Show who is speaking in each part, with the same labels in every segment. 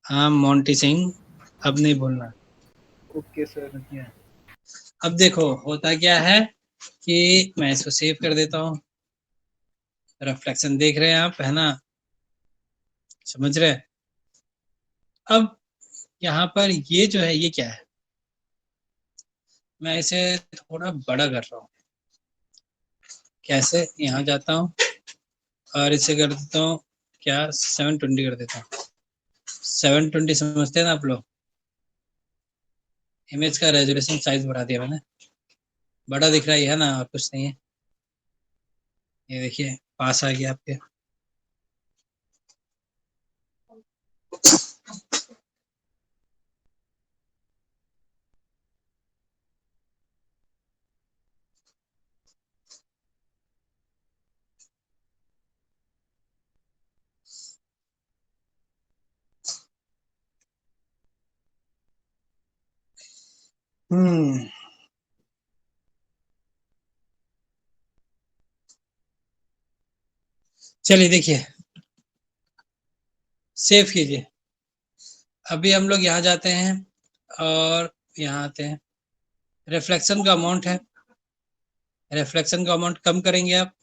Speaker 1: हाँ मोंटी सिंह, अब नहीं भूलना।
Speaker 2: Okay sir.
Speaker 1: अब देखो होता क्या है कि मैं इसको सेव कर देता हूँ। रिफ्लेक्शन देख रहे हैं आप, है ना? समझ रहे हैं? अब यहाँ पर ये जो है ये क्या है, मैं इसे थोड़ा बड़ा कर रहा हूँ। कैसे? यहाँ जाता हूँ और इसे कर देता हूँ क्या, 720 कर देता हूँ। 720 समझते हैं ना आप लोग? इमेज का रेजोल्यूशन साइज बढ़ा दिया मैंने, बड़ा दिख रहा है ना, और कुछ नहीं है। ये देखिए पास आ गया आपके। हम्म, चलिए देखिए, सेव कीजिए। अभी हम लोग यहाँ जाते हैं और यहाँ आते हैं। रिफ्लेक्शन का अमाउंट है, रिफ्लेक्शन का अमाउंट कम करेंगे आप,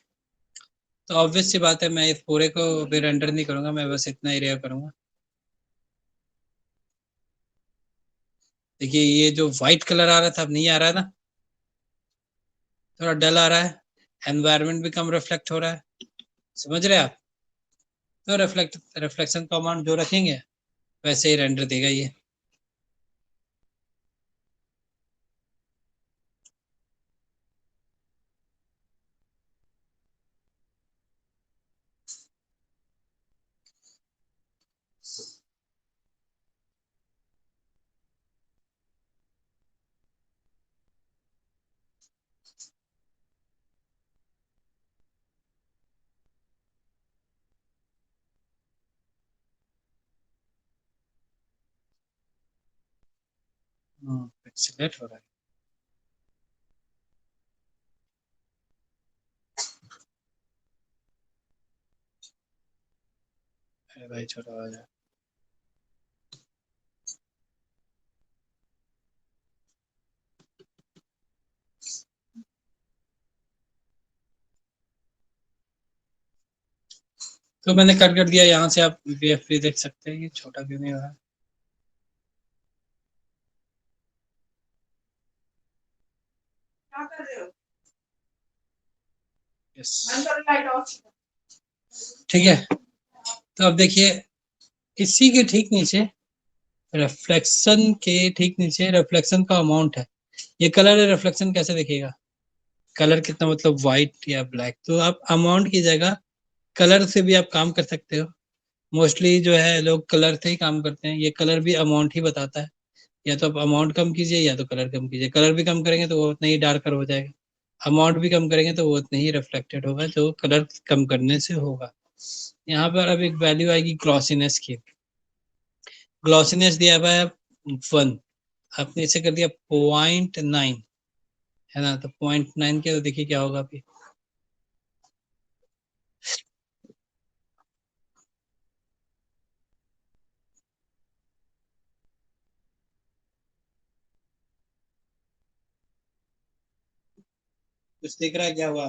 Speaker 1: तो ऑब्वियस सी बात है मैं इस पूरे को भी रेंडर नहीं करूंगा, मैं बस इतना एरिया करूंगा। देखिए ये जो व्हाइट कलर आ रहा था अब नहीं आ रहा है ना, थोड़ा डल आ रहा है, एनवायरनमेंट भी कम रिफ्लेक्ट हो रहा है। समझ रहे हैं आप? तो रिफ्लेक्शन का अमाउंट जो रखेंगे वैसे ही रेंडर देगा ये। पिक्सेलेट हो रहा है। अरे भाई छोटा हो जाए। तो मैंने कट कर दिया, यहाँ से आप वीएफपी देख सकते हैं, ये छोटा क्यों नहीं हो रहा है। यस, ठीक है। तो अब देखिए इसी के ठीक नीचे, रिफ्लेक्शन के ठीक नीचे रिफ्लेक्शन का अमाउंट है। ये कलर है, रिफ्लेक्शन कैसे दिखेगा? कलर कितना मतलब व्हाइट या ब्लैक, तो आप अमाउंट की जगह कलर से भी आप काम कर सकते हो। मोस्टली जो है लोग कलर से ही काम करते हैं, ये कलर भी अमाउंट ही बताता है। या तो आप अमाउंट कम कीजिए या तो कलर कम कीजिए। कलर भी कम करेंगे तो वो उतना ही डार्कर हो जाएगा, अमाउंट भी कम करेंगे तो वो उतना ही रिफ्लेक्टेड होगा जो कलर कम करने से होगा। यहाँ पर अब एक वैल्यू आएगी ग्लॉसीनेस की। ग्लॉसीनेस दिया हुआ है 1, आपने इसे कर दिया 0.9, है ना? तो 0.9 के, तो देखिए क्या होगा अभी। कुछ दिख रहा है क्या हुआ?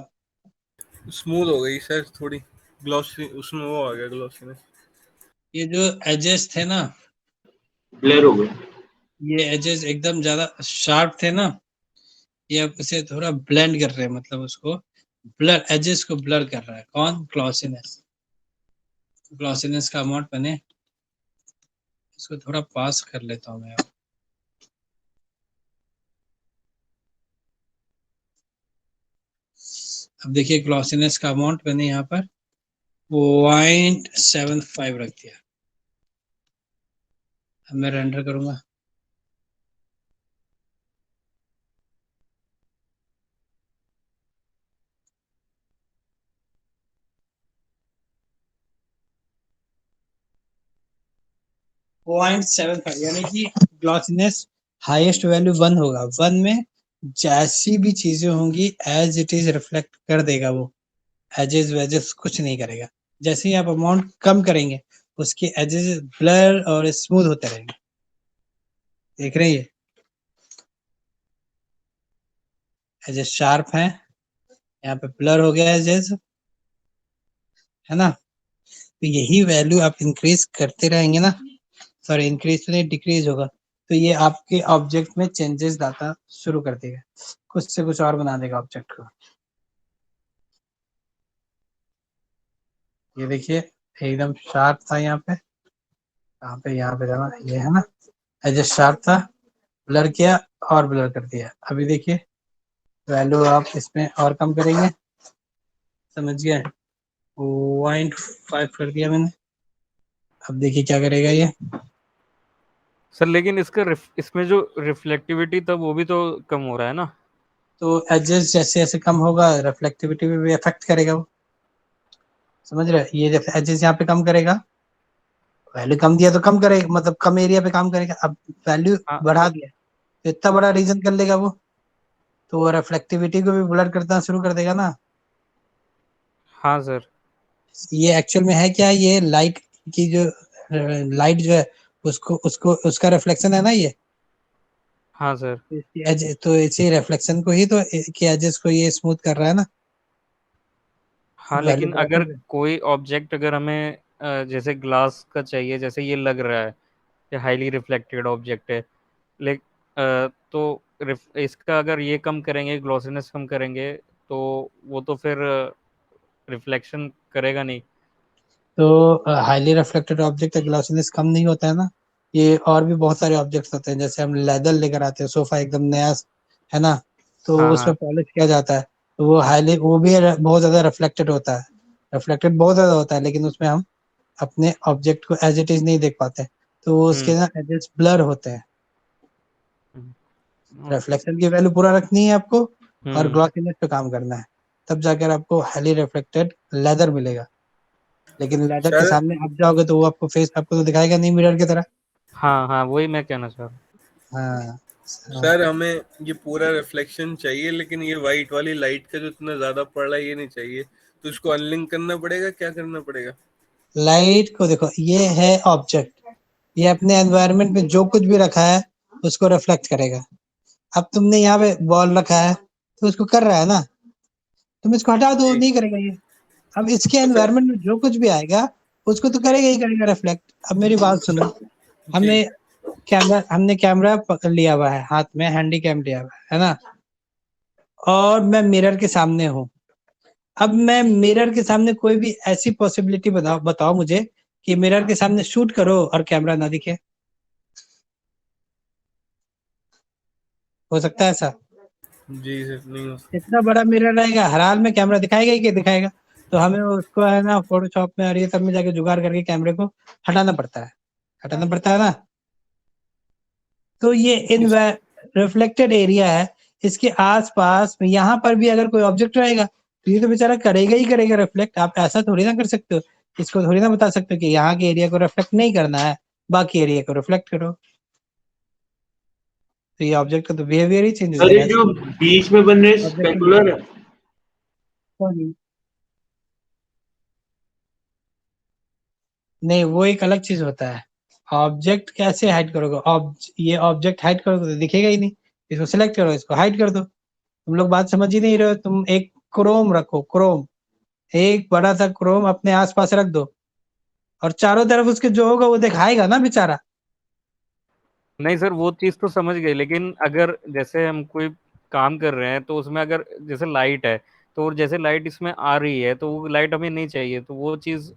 Speaker 2: स्मूथ हो गई सर थोड़ी, ग्लॉसी उसमें वो आ गया ग्लॉसीनेस।
Speaker 1: ये जो एजेस थे ना,
Speaker 3: ब्लर हो गए।
Speaker 1: ये एजेस एकदम ज्यादा शार्प थे ना, ये अब इसे थोड़ा ब्लेंड कर रहे हैं, मतलब उसको ब्लर, एजेस को ब्लर कर रहा है। कौन? ग्लॉसीनेस। ग्लॉसीनेस का अमाउंट मैंने इसको थोड़ा पास कर लेता हूँ मैं। अब देखिए ग्लॉसीनेस का अमाउंट मैंने यहाँ पर 0.75 रख दिया। अब मैं रेंडर करूंगा। पॉइंट 75 यानी कि ग्लॉसीनेस हाईएस्ट वैल्यू 1 होगा। 1 में जैसी भी चीजें होंगी एज इट इज रिफ्लेक्ट कर देगा वो, एजेस वेजेस कुछ नहीं करेगा। जैसे ही आप अमाउंट कम करेंगे उसके एजेस ब्लर और स्मूथ होते रहेंगे। देख रहे हैं, एजेस शार्प हैं, यहाँ पे ब्लर हो गया एजेस, है ना। तो यही वैल्यू आप इंक्रीज करते रहेंगे ना, सॉरी इंक्रीज तो नहीं, डिक्रीज होगा, तो ये आपके ऑब्जेक्ट में चेंजेस लाता शुरू कर देगा, कुछ से कुछ और बना देगा ऑब्जेक्ट को। ये देखिए एकदम शार्प था, यहाँ पे कहाँ पे, यहाँ पे था, ये है ना, एजेस शार्प था, ब्लर किया और ब्लर कर दिया। अभी देखिए वैल्यू आप इसमें और कम करेंगे, समझ गए, 0.5 कर दिया मैंने। अब देखिए क्या करेगा ये।
Speaker 4: सर लेकिन इसमें जो रिफ्लेक्टिविटी था वो भी तो कम हो रहा है ना।
Speaker 1: तो एजेस जैसे जैसे कम होगा रिफ्लेक्टिविटी पे भी इफेक्ट करेगा वो, समझ रहे, ये जब एजेस यहाँ पे कम करेगा, वैल्यू कम दिया तो कम करेगा, मतलब कम एरिया पे काम करेगा। अब वैल्यू
Speaker 4: हाँ
Speaker 1: बढ़ा दिया तो इतना बड़ा रीजन कर लेगा वो, तो वो रिफ्लेक्टिविटी को भी ब्लर करना शुरू कर देगा ना।
Speaker 4: हाँ सर।
Speaker 1: ये एक्चुअल में है क्या, ये लाइट की जो लाइट जो है उसको उसको उसका रिफ्लेक्शन है ना ये।
Speaker 4: हाँ सर।
Speaker 1: तो इसी रिफ्लेक्शन को ही तो के एजेस को ये स्मूथ कर रहा है ना।
Speaker 4: हाँ
Speaker 1: वैल्यू
Speaker 4: लेकिन अगर
Speaker 1: बढ़ाते
Speaker 4: कोई ऑब्जेक्ट अगर हमें जैसे ग्लास का चाहिए, जैसे ये लग रहा है कि हाईली रिफ्लेक्टेड ऑब्जेक्ट है, तो इसका अगर ये कम करेंगे, ग्लॉसीनेस कम करेंगे, तो वो तो फिर रिफ्लेक्शन करेगा नहीं।
Speaker 1: तो हाईली रिफ्लेक्टेड ऑब्जेक्ट का ग्लॉसीनेस कम नहीं होता है ना। ये और भी बहुत सारे ऑब्जेक्ट्स होते हैं, जैसे हम लेदर लेकर आते हैं, सोफा एकदम नया है ना, तो
Speaker 4: हाँ
Speaker 1: उसमें
Speaker 4: हाँ।
Speaker 1: पॉलिश किया जाता है, तो वो हाईली, वो भी बहुत ज्यादा रिफ्लेक्टेड होता है, रिफ्लेक्टेड बहुत ज्यादा होता है, लेकिन उसमें हम अपने ऑब्जेक्ट को एज इट इज नहीं देख पाते, तो वो उसके
Speaker 4: हम्म
Speaker 1: ना एजेस ब्लर होते हैं।
Speaker 4: हम्म
Speaker 1: रिफ्लेक्शन की वैल्यू पूरा रखनी है आपको और
Speaker 4: हम्म।
Speaker 1: ग्लॉसीनेस पे काम करना है, तब जाकर आपको हाईली रिफ्लेक्टेड लेदर मिलेगा। लेकिन लेदर के
Speaker 2: सर
Speaker 1: सामने आप जाओगे तो वो आपको फेस आपको तो दिखाएगा नहीं मिरर की तरह।
Speaker 4: हाँ हाँ, वही मैं कहना चाह रहा हूँ।
Speaker 1: हाँ
Speaker 2: सर हमें ये पूरा रिफ्लेक्शन चाहिए, लेकिन ये वाइट वाली लाइट का जो इतना ज्यादा पड़ रहा है ये नहीं चाहिए, तो इसको अनलिंक करना पड़ेगा, क्या करना पड़ेगा?
Speaker 1: लाइट को देखो, ये है ऑब्जेक्ट, ये अपने एनवायरनमेंट में जो कुछ भी रखा है उसको रिफ्लेक्ट करेगा। अब तुमने यहाँ पे बॉल रखा है तो उसको कर रहा है ना, तुम इसको हटा दो,
Speaker 2: जी।
Speaker 1: नहीं करेगा ये। अब इसके
Speaker 2: तो फिर
Speaker 1: एनवायरनमेंट में जो कुछ भी आएगा उसको तो करेगा ही करेगा रिफ्लेक्ट। अब मेरी बात सुनो,
Speaker 2: जी।
Speaker 1: हमने हमने कैमरा पकड़ लिया हुआ है हाथ में, हैंडी कैम लिया हुआ है ना, और मैं मिरर के सामने हूँ। अब मैं मिरर के सामने कोई भी ऐसी पॉसिबिलिटी बताओ बताओ मुझे कि मिरर के सामने शूट करो और कैमरा ना दिखे, हो सकता है ऐसा?
Speaker 2: जी सर, नहीं हो सकता।
Speaker 1: इतना बड़ा मिरर रहेगा, हर हाल में कैमरा दिखाएगा ही कि दिखाएगा, तो हमें उसको है ना फोटोशॉप में और ये सब में जाके जुगाड़ करके कैमरे को हटाना पड़ता है, हटाना पड़ता है ना। तो ये इन
Speaker 2: इस
Speaker 1: रिफ्लेक्टेड एरिया है, इसके आसपास में यहाँ पर भी अगर कोई ऑब्जेक्ट रहेगा तो ये तो बेचारा करेगा ही करेगा रिफ्लेक्ट। आप ऐसा थोड़ी ना कर सकते हो, इसको थोड़ी ना बता सकते हो कि यहाँ के एरिया को रिफ्लेक्ट नहीं करना है, बाकी एरिया को रिफ्लेक्ट करो। तो ये ऑब्जेक्ट का तो बिहेवियर ही चेंज हो
Speaker 3: सर
Speaker 1: जाएगा
Speaker 3: ये
Speaker 1: ऐसे।
Speaker 3: जो बीच में बन रहे
Speaker 1: ऑब्जेक्ट का
Speaker 3: स्पेकुलर है,
Speaker 1: नहीं, वो एक अलग चीज होता है। ऑब्जेक्ट कैसे हाइड करोगे, ये ऑब्जेक्ट हाइड करोगे तो दिखेगा ही नहीं, इसको सिलेक्ट करो, इसको हाइड कर दो। तुम लोग बात समझ ही नहीं रहे हो। तुम एक क्रोम रखो, क्रोम, एक बड़ा सा क्रोम अपने आसपास रख दो और चारों तरफ उसके जो होगा वो दिखाएगा ना बेचारा।
Speaker 4: नहीं सर, वो चीज तो समझ गए, लेकिन अगर जैसे हम कोई काम कर रहे हैं तो उसमें अगर जैसे लाइट है, तो जैसे लाइट इसमें आ रही है तो वो लाइट हमें नहीं चाहिए, तो वो चीज।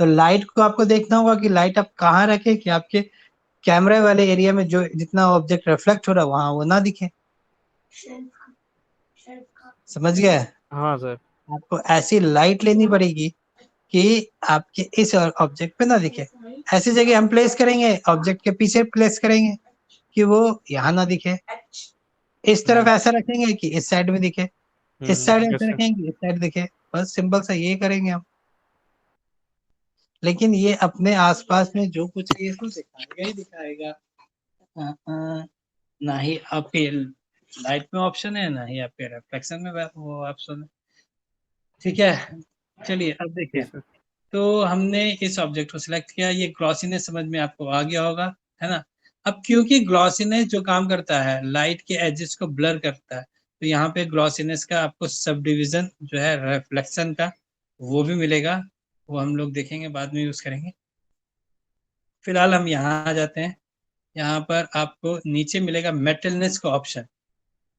Speaker 1: तो लाइट को आपको देखना होगा कि लाइट आप कहाँ रखे कि आपके कैमरे वाले एरिया में जो जितना ऑब्जेक्ट रिफ्लेक्ट हो रहा है वहां वो ना दिखे, समझ गया।
Speaker 4: हाँ सर।
Speaker 1: आपको ऐसी लाइट लेनी पड़ेगी कि आपके इस ऑब्जेक्ट पे ना दिखे। ऐसी जगह हम प्लेस करेंगे, ऑब्जेक्ट के पीछे प्लेस करेंगे कि वो यहाँ ना दिखे। इस तरफ
Speaker 4: हम्म
Speaker 1: ऐसा रखेंगे कि इस साइड में दिखे, इस साइड ऐसे
Speaker 4: जैसे।
Speaker 1: रखेंगे इस साइड दिखे। बस सिंपल सा ये करेंगे हम। लेकिन ये अपने आसपास में जो कुछ है ये तो दिखाएगा ही दिखाएगा। ना ही आपके लाइट में ऑप्शन है, ना ही आपके रिफ्लेक्शन में वो ऑप्शन है। ठीक है, चलिए अब
Speaker 4: जी
Speaker 1: देखिए,
Speaker 4: सर।
Speaker 1: तो हमने इस ऑब्जेक्ट को सिलेक्ट किया, ये ग्लॉसीनेस समझ में आपको आ गया होगा, है ना। अब क्योंकि ग्लॉसीनेस जो काम करता है लाइट के एजेस को ब्लर करता है, तो यहाँ पे ग्लॉसीनेस का आपको सब डिविजन जो है रिफ्लेक्शन का वो भी मिलेगा, वो हम लोग देखेंगे बाद में यूज करेंगे। फिलहाल हम यहाँ आ जाते हैं। यहाँ पर आपको नीचे मिलेगा मेटलनेस का ऑप्शन।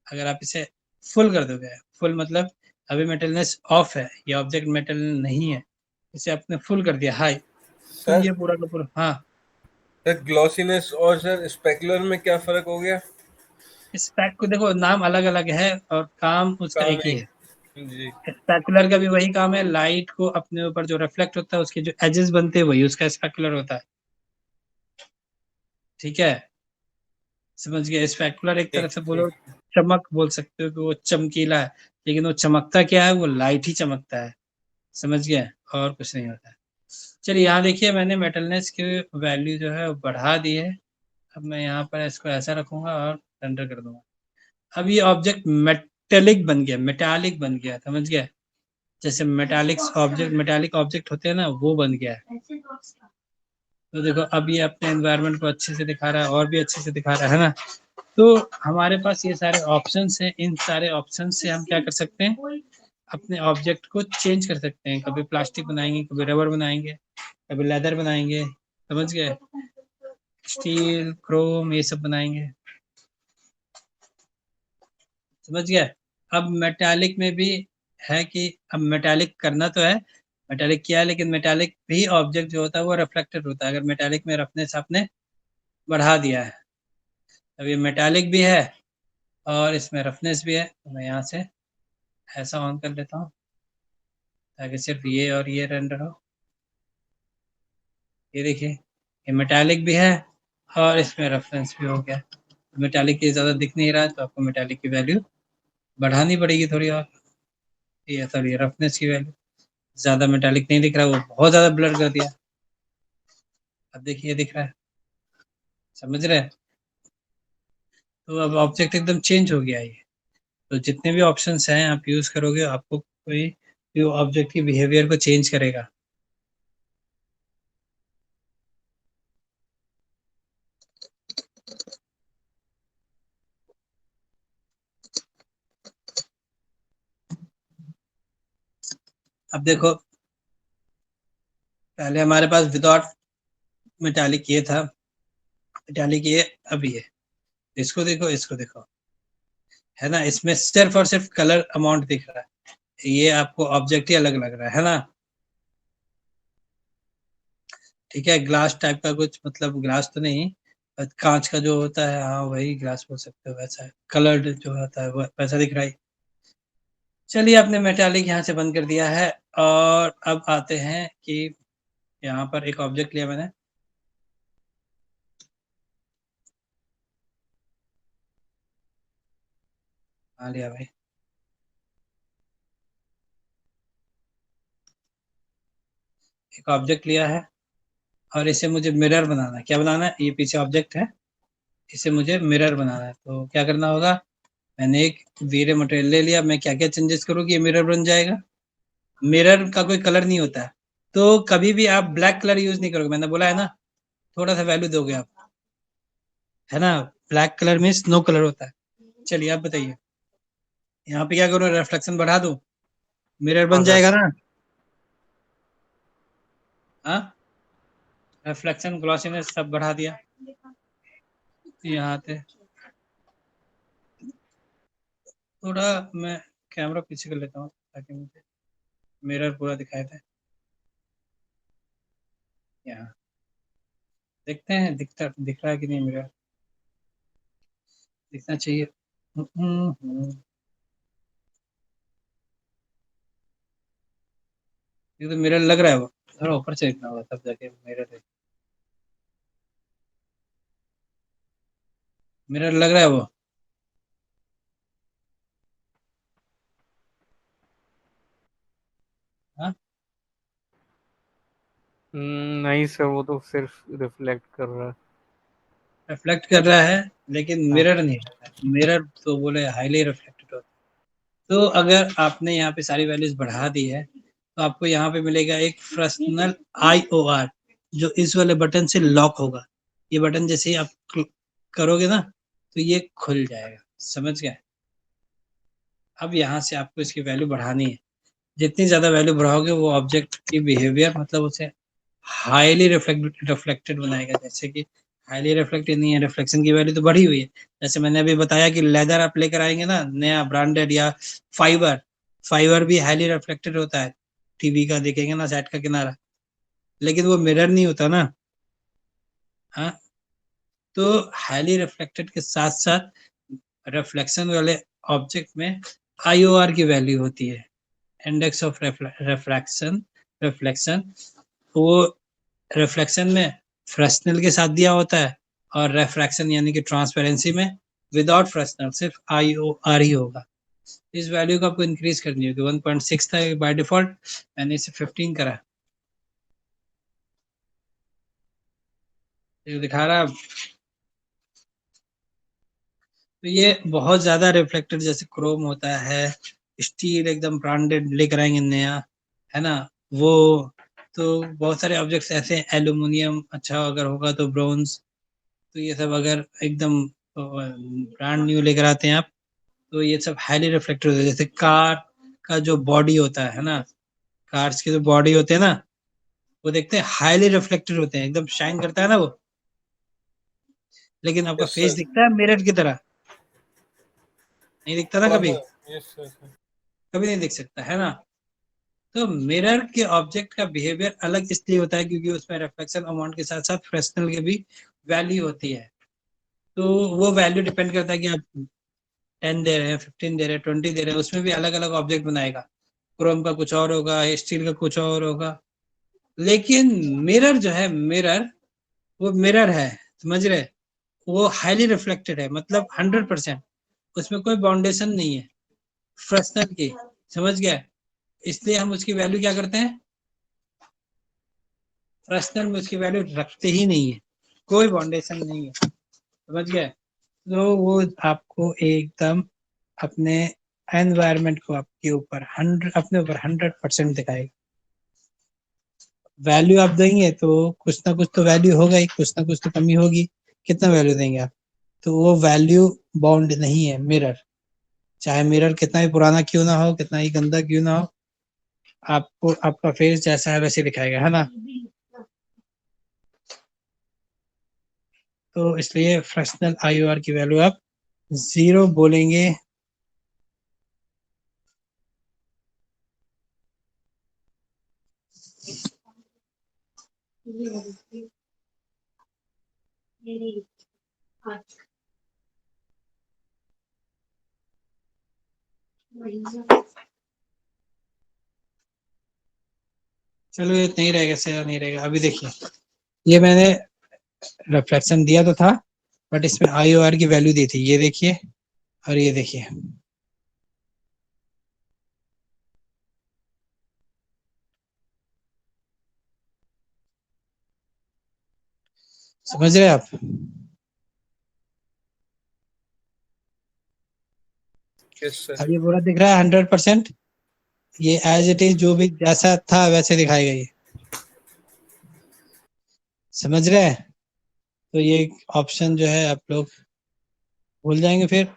Speaker 1: अगर आप इसे फुल कर दोगे, फुल मतलब अभी मेटलनेस ऑफ है, ये ऑब्जेक्ट मेटल नहीं है, इसे आपने फुल कर दिया हाई, तो
Speaker 2: सर
Speaker 1: ये पूरा का पूरा। हाँ,
Speaker 2: सर ग्लॉसीनेस और सर स्पेकुलर में क्या फर्क हो गया?
Speaker 1: स्पैक को देखो, नाम अलग अलग है और काम उसका
Speaker 2: काम
Speaker 1: एक ही है।
Speaker 2: जी।
Speaker 1: स्पेकुलर का भी वही काम है, लाइट को अपने ऊपर जो रिफ्लेक्ट होता है उसके जो एजेस बनते हैं वही उसका स्पेकुलर होता है। ठीक है, समझ गए। स्पेकुलर एक तरह
Speaker 2: ठीक
Speaker 1: से बोलो,
Speaker 2: ठीक।
Speaker 1: चमक बोल सकते हो कि वो चमकीला है, लेकिन वो चमकता क्या है, वो लाइट ही चमकता है, समझ गए, और कुछ नहीं होता है। चलिए यहाँ देखिए, मैंने मेटलनेस की वैल्यू जो है वो बढ़ा दी है। अब मैं यहाँ पर इसको ऐसा रखूंगा और रेंडर कर दूंगा। अब ये ऑब्जेक्ट मेटेलिक बन गया, मेटालिक बन गया, समझ गया। जैसे मेटालिक ऑब्जेक्ट होते हैं ना, वो बन गया है। तो देखो अब ये अपने एनवायरनमेंट को अच्छे से दिखा रहा है, और भी अच्छे से दिखा रहा है ना। तो हमारे पास ये सारे ऑप्शंस हैं, इन सारे ऑप्शंस से हम क्या कर सकते हैं, अपने ऑब्जेक्ट को चेंज कर सकते हैं। कभी प्लास्टिक बनाएंगे, कभी रबर बनाएंगे, कभी लेदर बनाएंगे, समझ गए, स्टील, क्रोम, ये सब बनाएंगे, समझ गए। अब मेटालिक में भी है कि अब मेटालिक करना तो है, मेटालिक किया है, लेकिन मेटालिक भी ऑब्जेक्ट जो होता है वो रिफ्लेक्टेड होता है। अगर मेटालिक में रफनेस आपने बढ़ा दिया है, अब ये मेटालिक भी है और इसमें रफनेस भी है, तो मैं यहाँ से ऐसा ऑन कर लेता हूँ ताकि सिर्फ ये और ये रेंडर हो। ये देखिए, ये मेटालिक भी है और इसमें रेफरेंस भी हो गया। मेटालिक की ज़्यादा दिख नहीं रहा है, तो आपको मेटालिक की वैल्यू बढ़ानी पड़ेगी थोड़ी और। ये सॉरी, रफनेस की वैल्यू ज़्यादा मेटालिक नहीं दिख रहा, वो बहुत ज़्यादा ब्लर कर दिया। अब देखिए दिख रहा है, समझ रहे हैं। तो अब ऑब्जेक्ट एकदम चेंज हो गया है ये। तो जितने भी ऑप्शंस हैं आप यूज़ करोगे, आपको कोई भी ऑब्जेक्ट की बिहेवियर को चेंज करेगा। अब देखो, पहले हमारे पास विदाउट मेटालिक ये था, मेटालिक ये अभी है। इसको देखो, इसको देखो, है ना, इसमें सिर्फ और सिर्फ कलर अमाउंट दिख रहा है, ये आपको ऑब्जेक्ट ही अलग लग रहा है ना। ठीक है, ग्लास टाइप का कुछ, मतलब ग्लास तो नहीं, कांच का जो होता है, हाँ वही ग्लास बोल सकते हो, वैसा कलर्ड जो होता है वो वैसा दिख रहा है। चलिए, आपने मेटालिक यहाँ से बंद कर दिया है, और अब आते हैं कि यहाँ पर एक ऑब्जेक्ट लिया मैंने, हाँ लिया भाई, एक ऑब्जेक्ट लिया है और इसे मुझे मिरर बनाना है। क्या बनाना है, ये पीछे ऑब्जेक्ट है, इसे मुझे मिरर बनाना है। तो क्या करना होगा, मैंने एक वीरे मटेरियल ले लिया, मैं क्या क्या चेंजेस करूँ कि ये मिरर बन जाएगा। मिरर का कोई कलर नहीं होता है, तो कभी भी आप ब्लैक कलर यूज नहीं करोगे, मैंने बोला है ना, थोड़ा सा वैल्यू दोगे आप, है ना। ब्लैक कलर में नो कलर होता है। चलिए आप बताइए, यहाँ पे क्या करूँ, रिफ्लेक्शन बढ़ा दूं, मिरर बन
Speaker 4: हाँ सर।
Speaker 1: जाएगा ना। हाँ, रिफ्लेक्शन, ग्लॉसीनेस सब बढ़ा दिया। यहाँ पे थोड़ा मैं कैमरा पीछे कर लेता हूँ ताकि मुझे मिरर पूरा दिखाई दे। यहाँ देखते हैं, दिख रहा है कि नहीं मिरर, दिखना चाहिए। ये तो मिरर लग रहा है, वो थोड़ा ऊपर से देखना होगा तब जाके मिरर, मिरर लग रहा है वो। हाँ,
Speaker 4: नहीं सर, वो तो सिर्फ रिफ्लेक्ट कर रहा है।
Speaker 1: रिफ्लेक्ट कर रहा है लेकिन
Speaker 4: हाँ।
Speaker 1: मिरर नहीं है। मिरर तो बोले हाईली रिफ्लेक्टेड होता है। तो अगर आपने यहाँ पे सारी वैल्यूज बढ़ा दी है, तो आपको यहाँ पे मिलेगा एक फ्रस्टनल IOR जो इस वाले बटन से लॉक होगा। ये बटन जैसे ही आप करोगे ना तो ये खुल जाएगा, समझ गए। अब यहाँ से आपको इसकी वैल्यू बढ़ानी है। जितनी ज्यादा वैल्यू बढ़ाओगे वो ऑब्जेक्ट की बिहेवियर मतलब उसे हाईली रिफ्लेक्टेड बनाएगा। जैसे कि हाईली रिफ्लेक्टेड नहीं है, रिफ्लेक्शन की वैल्यू तो बढ़ी हुई है। जैसे मैंने अभी बताया कि लेदर आप लेकर आएंगे ना नया ब्रांडेड या फाइबर, फाइबर भी हाईली रिफ्लेक्टेड होता है। टीवी का देखेंगे ना साइड का किनारा, लेकिन वो मिरर नहीं होता ना। हाँ, तो हाईली रिफ्लेक्टेड के साथ साथ रिफ्लेक्शन वाले ऑब्जेक्ट में IOR की वैल्यू होती है, इंडेक्स ऑफ रिफ्लेक्शन। रिफ्लेक्शन वो रिफ्लेक्शन में फ्रेस्नेल के साथ दिया होता है, और रिफ्रैक्शन यानी कि ट्रांसपेरेंसी में विदाउट फ्रेस्नेल सिर्फ IOR ही होगा। इस वैल्यू को आपको इंक्रीज करनी होगी। 1.6 था बाय डिफॉल्ट, मैंने इसे 15 करा, ये दिखा रहा है। तो ये बहुत ज्यादा रिफ्लेक्टेड जैसे क्रोम होता है, स्टील एकदम ब्रांडेड लेकर आएंगे नया, है ना वो। तो बहुत सारे ऑब्जेक्ट्स ऐसे हैं, एल्यूमिनियम अच्छा अगर होगा तो ब्रोंज। तो ये सब अगर एकदम ब्रांड न्यू लेकर आते हैं आप, तो ये सब हाईली रिफ्लेक्टेड होता है। जैसे कार का जो बॉडी होता है ना, कार्स के जो बॉडी होते हैं ना, वो देखते हैं हाईली रिफ्लेक्टेड होते हैं, एकदम शाइन करता है ना वो। लेकिन आपका
Speaker 2: यस
Speaker 1: फेस
Speaker 2: सर।
Speaker 1: दिखता है मिरर की तरह, नहीं दिखता ना
Speaker 2: हाँ
Speaker 1: कभी,
Speaker 2: हाँ, यस सर।
Speaker 1: कभी नहीं दिख सकता है ना। तो मिरर के ऑब्जेक्ट का बिहेवियर अलग इसलिए होता है क्योंकि उसमें रिफ्लेक्शन अमाउंट के साथ साथ फ्रेस्नेल की भी वैल्यू होती है। तो वो वैल्यू डिपेंड करता है कि आप 10 दे रहे हैं, 15 दे रहे हैं, 20 दे रहे हैं, उसमें भी अलग अलग ऑब्जेक्ट बनाएगा। क्रोम का कुछ और होगा, स्टील का कुछ और होगा। लेकिन मिरर जो है, मिरर वो मिरर है, समझ रहे। वो हाईली रिफ्लेक्टेड है, मतलब 100%, उसमें कोई बाउंडेशन नहीं है फ्रेस्नेल की, समझ गया। इसलिए हम उसकी वैल्यू क्या करते हैं, फ्रेस्नेल में उसकी वैल्यू रखते ही नहीं है, कोई बाउंडेशन नहीं है, समझ गए। तो वो आपको एकदम अपने एनवायरनमेंट को आपके ऊपर 100, अपने ऊपर 100% दिखाएगा। वैल्यू आप देंगे तो कुछ ना कुछ तो वैल्यू होगा ही, कुछ ना कुछ तो कमी होगी। कितना वैल्यू देंगे आप, तो वो वैल्यू बाउंड नहीं है मिरर। चाहे मिरर कितना भी पुराना क्यों ना हो, कितना ही गंदा क्यों ना हो, आपको आपका फेस जैसा है वैसे दिखाएगा, है ना। तो इसलिए फ्रैक्शनल IOR की वैल्यू आप 0 बोलेंगे। चलो ये नहीं रहेगा, सही नहीं रहेगा। अभी देखिए, ये मैंने रिफ्लेक्शन दिया तो था, बट इसमें IOR की वैल्यू दी थी, ये देखिए और ये देखिए, समझ रहे आप।
Speaker 2: Yes sir.
Speaker 1: अब ये पूरा दिख रहा है 100%। ये एज इट इज जो भी जैसा था वैसे दिखाएगा ये, समझ रहे हैं। तो ये ऑप्शन जो है आप लोग भूल जाएंगे फिर।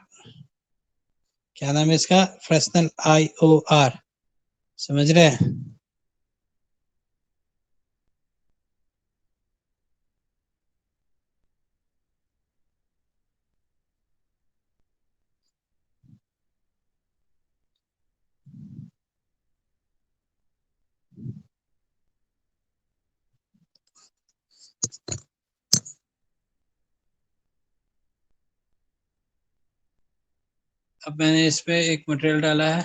Speaker 1: क्या नाम है इसका, फ्रैक्शनल IOR, समझ रहे हैं। अब मैंने इस पे एक मटेरियल डाला है,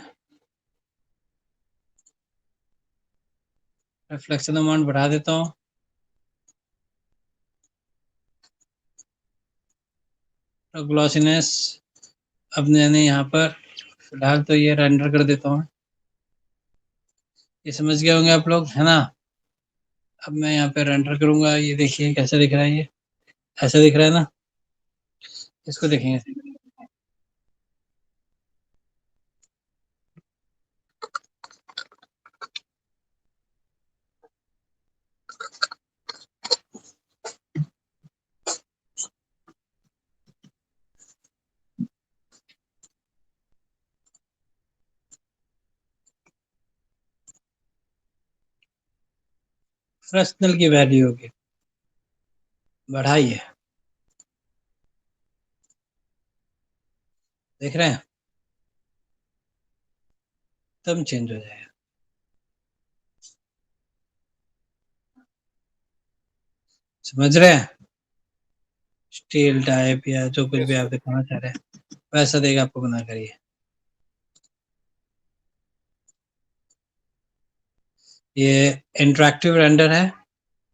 Speaker 1: रिफ्लेक्शन अमाउंट बढ़ा देता हूँ, और ग्लॉसीनेस अब मैंने यहाँ पर फिलहाल तो ये रेंडर कर देता हूँ। ये समझ गए होंगे आप लोग, है ना। अब मैं यहाँ पे रेंडर करूंगा, ये देखिए कैसा दिख रहा है, ये ऐसा दिख रहा है ना। इसको देखेंगे, फ्रेस्नेल की वैल्यू होगी, बढ़ाइए, देख रहे हैं, तब चेंज हो जाएगा। समझ रहे हैं? स्टील टाइप या जो कुछ भी
Speaker 2: Yes,
Speaker 1: आप
Speaker 2: sir.
Speaker 1: दिखाना चाह रहे हैं वैसा देगा आपको, बना करिए। ये इंटरेक्टिव रेंडर है,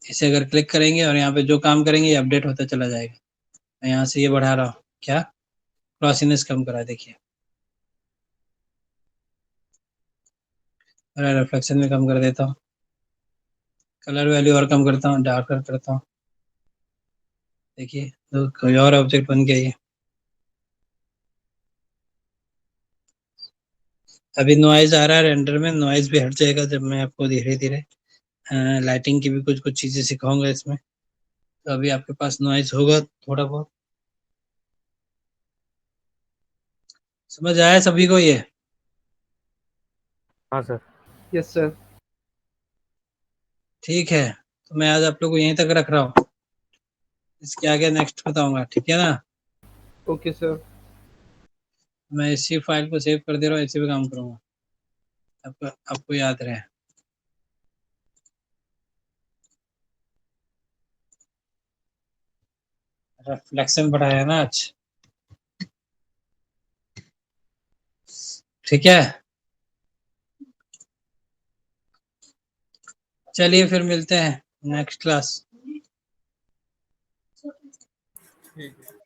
Speaker 1: इसे अगर क्लिक करेंगे और यहाँ पे जो काम करेंगे ये अपडेट होता चला जाएगा। मैं यहाँ से ये बढ़ा रहा हूँ, क्या ग्लॉसीनेस कम करा, देखिए, और रिफ्लेक्शन में कम कर देता हूँ, कलर वैल्यू और कम करता हूँ, डार्कर करता हूँ, देखिए तो कोई और ऑब्जेक्ट बन गया ये। अभी नॉइज आ रहा है रेंडर में, नॉइज भी हट जाएगा जब मैं आपको धीरे धीरे लाइटिंग की भी कुछ कुछ चीजें सिखाऊंगा इसमें, तो अभी आपके पास नॉइज होगा थोड़ा बहुत। समझ आया सभी को ये?
Speaker 4: हाँ सर।
Speaker 5: Yes sir.
Speaker 1: ठीक है, तो मैं आज आप लोग को यहीं तक रख रहा हूँ, इसके आगे नेक्स्ट बताऊंगा, ठीक है ना?
Speaker 5: Okay sir.
Speaker 1: मैं इसी फाइल को सेव कर दे रहा हूँ, इसी पे काम करूंगा, आपको आपको याद रहे। रिफ्लेक्शन बढ़ाया ना आज, ठीक है? चलिए फिर मिलते हैं नेक्स्ट क्लास।
Speaker 2: ठीक है।